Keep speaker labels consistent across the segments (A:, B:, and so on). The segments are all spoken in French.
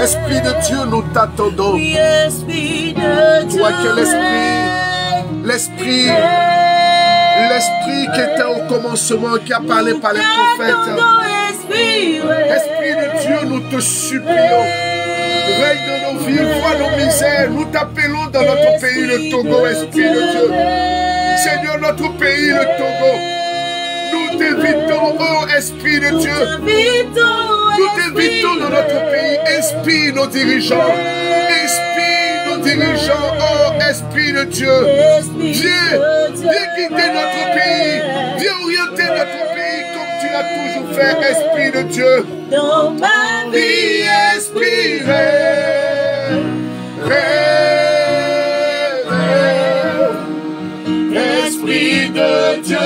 A: Esprit de Dieu, nous t'attendons. Toi qui es l'Esprit qui était au commencement, qui a parlé par les prophètes. Esprit de Dieu, nous te supplions. Règne dans nos vies, vois nos misères. Nous t'appelons dans notre pays, le Togo, Esprit de Dieu. Seigneur, notre pays, le Togo. Nous t'invitons, oh Esprit de Dieu. Nous t'invitons dans notre pays. Inspire nos dirigeants. Inspire nos dirigeants, oh Esprit de Dieu. Viens guider notre pays. Viens orienter notre pays comme tu l'as toujours fait, Esprit de Dieu. Dans ma vie, Esprit, Esprit de Dieu,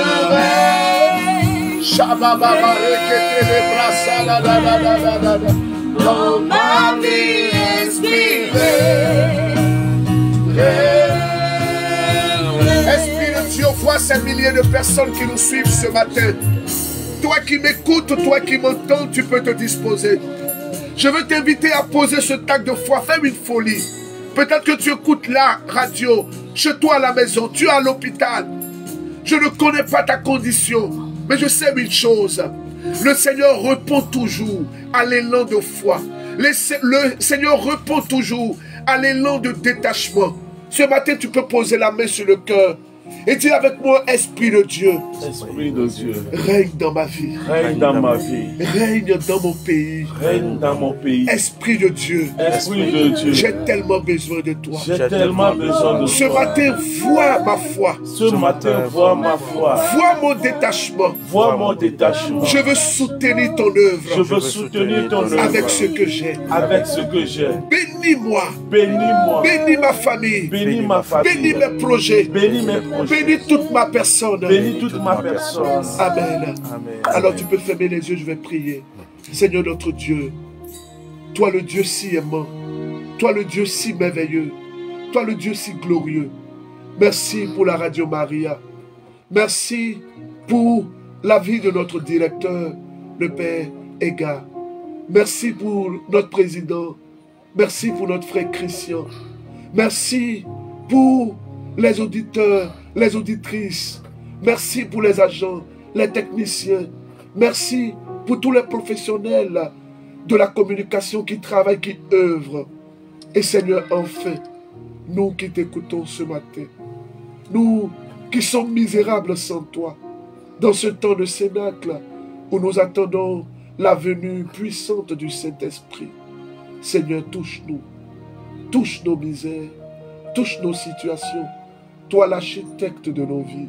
A: dans ma vie, Esprit, Esprit de Dieu, vois ces milliers de personnes qui nous suivent ce matin. Toi qui m'écoutes, toi qui m'entends, tu peux te disposer. Je veux t'inviter à poser ce acte de foi. Fais une folie. Peut-être que tu écoutes la radio, chez toi à la maison, tu es à l'hôpital. Je ne connais pas ta condition, mais je sais une chose. Le Seigneur répond toujours à l'élan de foi. Le Seigneur répond toujours à l'élan de détachement. Ce matin, tu peux poser la main sur le cœur et dire avec moi, Esprit de Dieu.
B: Esprit de Dieu.
A: Règne dans ma vie.
B: Règne dans ma vie.
A: Règne dans mon pays.
B: Règne dans mon pays.
A: Esprit de Dieu.
B: Esprit de Dieu.
A: J'ai tellement besoin de toi.
B: J'ai tellement besoin de toi.
A: Ce matin, vois ma foi.
B: Ce matin, vois ma foi.
A: Vois mon détachement.
B: Vois mon détachement.
A: Je veux soutenir ton œuvre.
B: Je veux soutenir ton œuvre.
A: Avec ce que j'ai.
B: Avec ce que j'ai.
A: Bénis-moi.
B: Bénis-moi.
A: Bénis ma famille.
B: Bénis ma famille.
A: Bénis mes projets.
B: Bénis mes projets.
A: Bénis toute ma personne.
B: Bénis toute ma personne.
A: Amen.
B: Amen.
A: Alors tu peux fermer les yeux, je vais prier. Seigneur notre Dieu, toi le Dieu si aimant, toi le Dieu si merveilleux, toi le Dieu si glorieux. Merci pour la Radio Maria. Merci pour la vie de notre directeur, le Père Ega. Merci pour notre président. Merci pour notre frère Christian. Merci pour les auditeurs, les auditrices. Merci pour les agents, les techniciens. Merci pour tous les professionnels de la communication qui travaillent, qui œuvrent. Et Seigneur, enfin, nous qui t'écoutons ce matin, nous qui sommes misérables sans toi, dans ce temps de cénacle où nous attendons la venue puissante du Saint-Esprit. Seigneur, touche-nous, touche nos misères, touche nos situations. Toi, l'architecte de nos vies.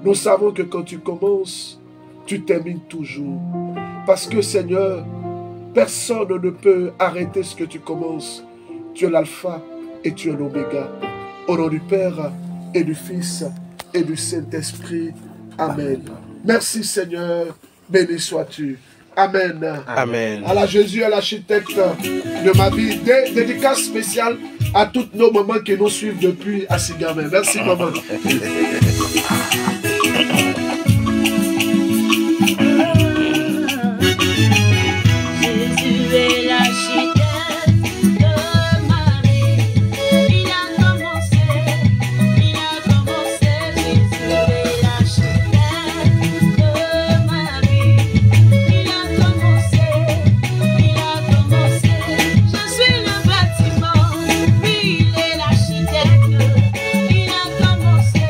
A: Nous savons que quand tu commences, tu termines toujours. Parce que, Seigneur, personne ne peut arrêter ce que tu commences. Tu es l'alpha et tu es l'oméga. Au nom du Père et du Fils et du Saint-Esprit. Amen. Merci, Seigneur. Béni sois-tu. Amen.
B: Amen.
A: Alors Jésus est l'architecte de ma vie. Dédicace spéciale à toutes nos mamans qui nous suivent depuis Assigamé. Merci maman.
C: Jésus est l'architecte de ma vie. Il a commencé. Jésus est l'architecte de ma vie. Il a commencé. Je suis le bâtiment. Lui, il est l'architecte. Il a commencé.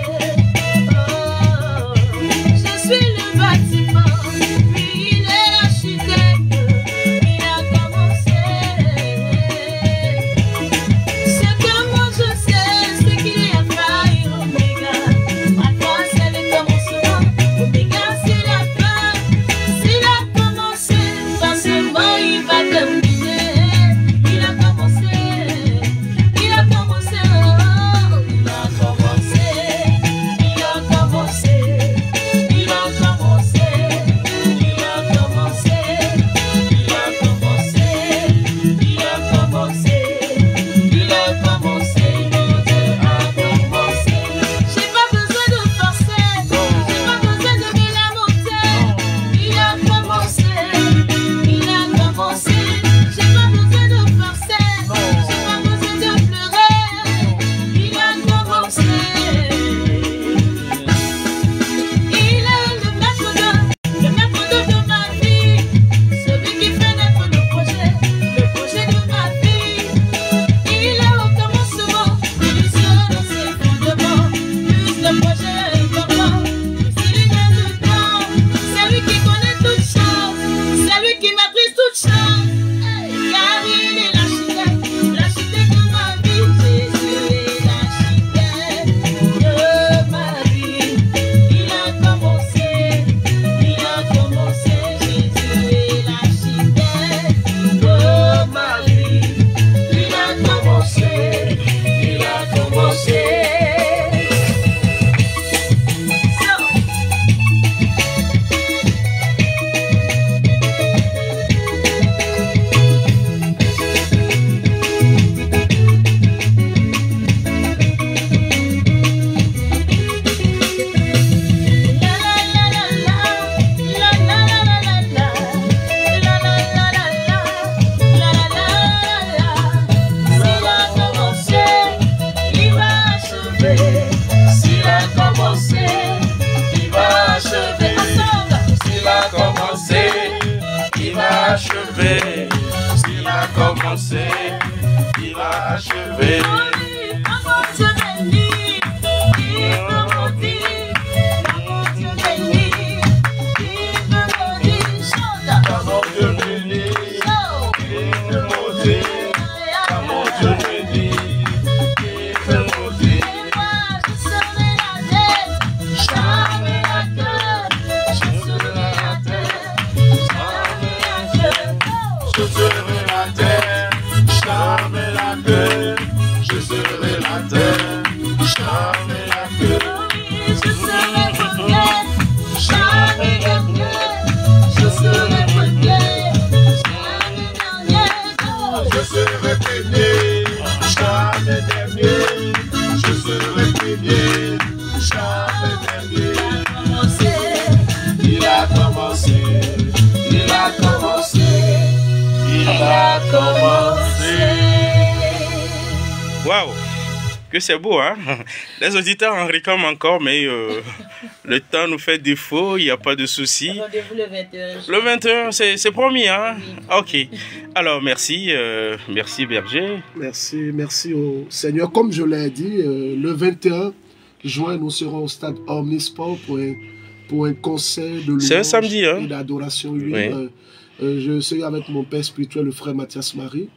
B: achevé. S'il a commencé, il a achevé.
D: Waouh, que c'est beau, hein? Les auditeurs en réclament encore, mais le temps nous fait défaut, il n'y a pas de souci.
C: Rendez-vous le 21.
D: Le 21, c'est promis, hein? Ok. Alors, merci, merci Berger.
A: Merci au Seigneur. Comme je l'ai dit, le 21 juin, nous serons au stade Omnisport pour un concert de
D: C'est un samedi, hein?
A: et d'adoration. Oui. Je serai avec mon père spirituel, le frère Mathias Marie.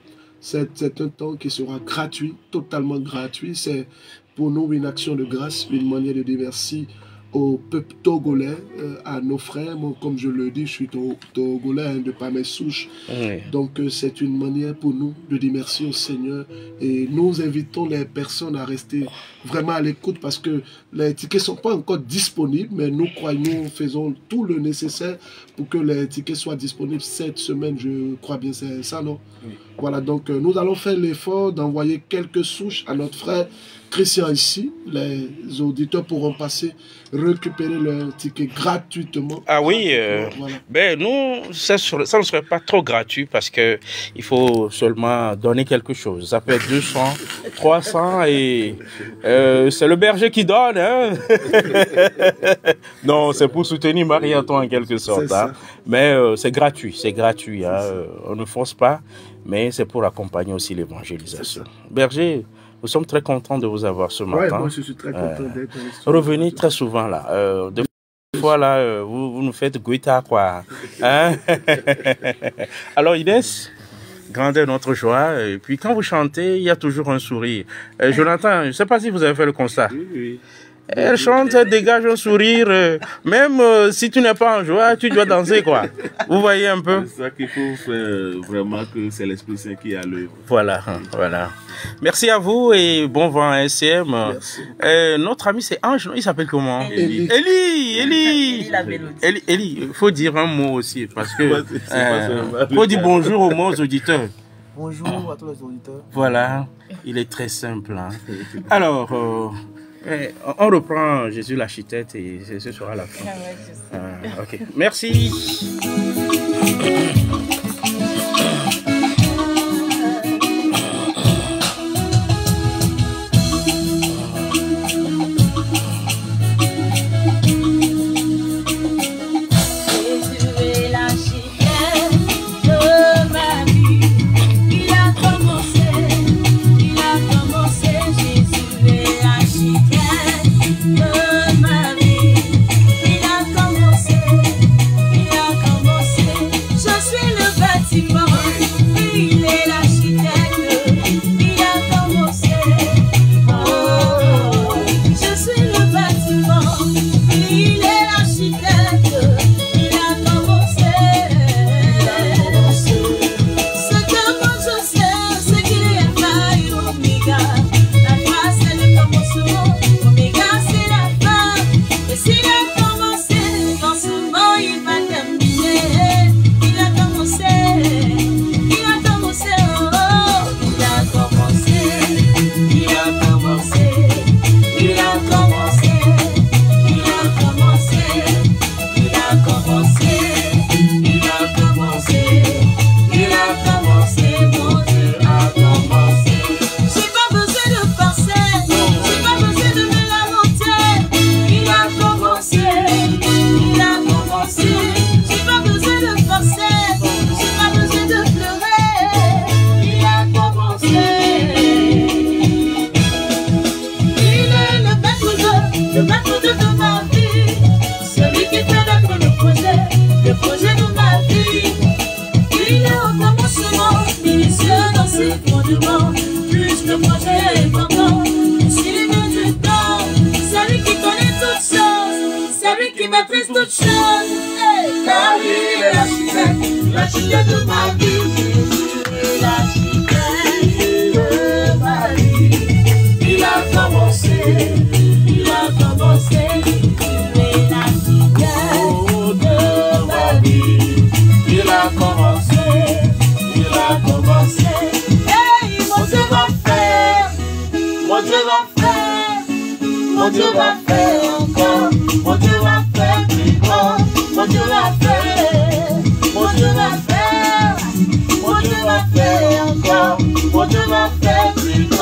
A: C'est un temps qui sera gratuit, totalement gratuit. C'est pour nous une action de grâce, une manière de dire merci au peuple togolais, à nos frères. Moi, comme je le dis, je suis togolais, hein, de par mes souches.
D: Oui.
A: Donc, c'est une manière pour nous de dire merci au Seigneur. Et nous invitons les personnes à rester vraiment à l'écoute parce que les tickets ne sont pas encore disponibles, mais nous croyons, faisons tout le nécessaire pour que les tickets soient disponibles cette semaine. Je crois bien, c'est ça, non? Oui. Voilà, donc nous allons faire l'effort d'envoyer quelques souches à notre frère Christian ici. Les auditeurs pourront passer, récupérer leur ticket gratuitement.
D: Ah oui,
A: voilà.
D: Ben nous, ça ne serait pas trop gratuit parce que il faut seulement donner quelque chose. Ça peut être 200, 300 et c'est le berger qui donne. Hein? Non, c'est pour soutenir Marie-Antoine en quelque sorte. Hein? Mais c'est gratuit. Hein? On ne force pas, mais c'est pour accompagner aussi l'évangélisation. Berger, nous sommes très contents de vous avoir ce matin.
A: Ouais, moi je suis très content d'être ici.
D: Revenez très souvent là. Des fois là, vous nous faites goûter quoi. Hein? Alors Inès, grandeur notre joie. Et puis quand vous chantez, il y a toujours un sourire. Jonathan, je ne sais pas si vous avez fait le constat.
B: Oui.
D: Elle chante, elle dégage un sourire. Même si tu n'es pas en joie, tu dois danser quoi. Vous voyez un peu?
B: C'est ça qu'il faut faire vraiment, que c'est l'Esprit Saint qui a l'œuvre.
D: Voilà. Merci à vous et bon vent à SCM.
A: Merci.
D: Notre ami c'est Ange, il s'appelle comment?
A: Élie.
D: Élie, il faut dire un mot aussi parce que
B: Ouais,
D: faut dire bonjour aux auditeurs.
E: Bonjour à tous les auditeurs.
D: Voilà, il est très simple. Hein. Alors, on reprend Jésus l'architecte et ce sera la fin. Ok, merci.
C: Je suis le maîtrise toutes choses, car il est l'architecte de ma vie. Jésus est l'architecte de ma vie. Il a commencé, il a commencé. Il est l'architecte de ma vie. Il a commencé, il a commencé. Hey, mon Dieu va faire, mon Dieu va faire, mon Dieu va faire encore, mon Dieu va faire plus grand, mon Dieu va faire, mon Dieu va faire, mon Dieu va faire encore, mon Dieu va faire plus grand.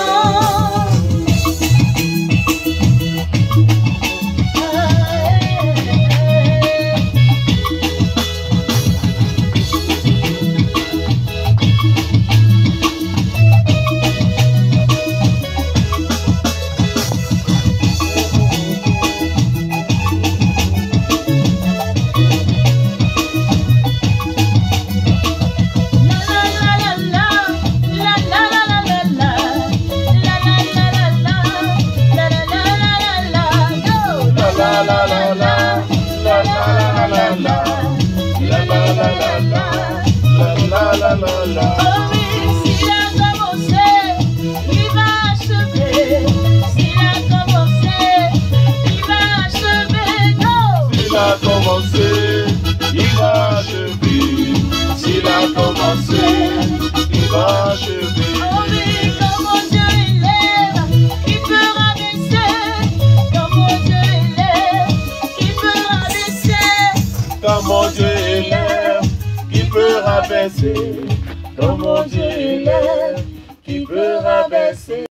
C: S'il a commencé, il va achever. S'il a commencé, il va achever.
B: S'il a commencé, il va achever. S'il a commencé, il va achever.
C: Oh oui, comme mon Dieu il est, il peut rabaisser. Comme mon Dieu il est, il peut rabaisser.
B: Quand mon Dieu élève, qui peut rabaisser. Quand mon Dieu élève, qui peut rabaisser.